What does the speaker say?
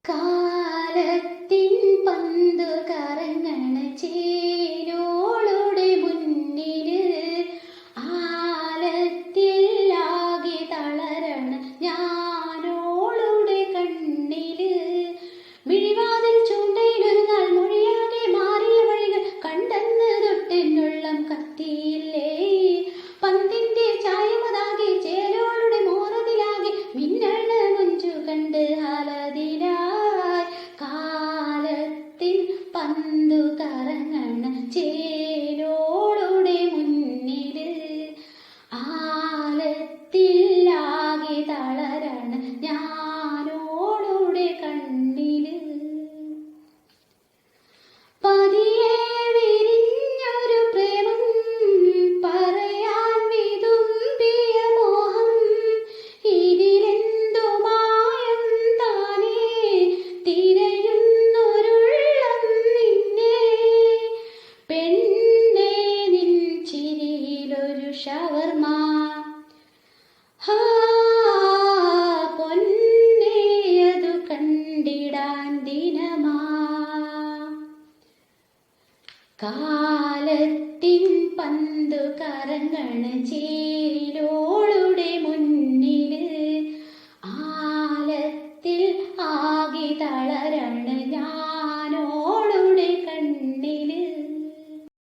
കാലത്തിൻ പന്തു കറങ്ങണ ചേലോളുടെ മുന്നില് ആലത്തിലാകെ തളരണ ഞാനോളുടെ കണ്ണില് മിഴിവാതിൽ ചൂണ്ടയിലൊരു നാൾ മൊഴിയാകെ മാറിയ വഴികൾ കണ്ടെന്ന് തൊട്ടെന്നുള്ളം കത്തിയില്ലേ. പന്തിന്റെ ചായമതാകെ ചേലോളുടെ മോറതിലാകെ മിന്നണ മുഞ്ചു കണ്ട് ഹാലതിലായി. കാലത്തിൻ പന്തു കറങ്ങണ ചേലോളുടെ മുന്നില് ആലത്തിലാകെ തളരണ ഞാനോളുടെ കണ്ണില്. പതിയെ വിരിഞ്ഞൊരു പ്രേമം പറയാൻ വിതുമ്പിയ മോഹം ഇതിലെന്തു മായം താനേ തിരയുന്നൊരുള്ളം നിന്നെ. പെണ്ണേ നിൻ ചിരിയിലൊരു ഷവർമ പൊന്നേ അതു കണ്ടിടാൻ ദിനമാ. കാലത്തിൻ പന്തു കറങ്ങണ ചേലോളുടെ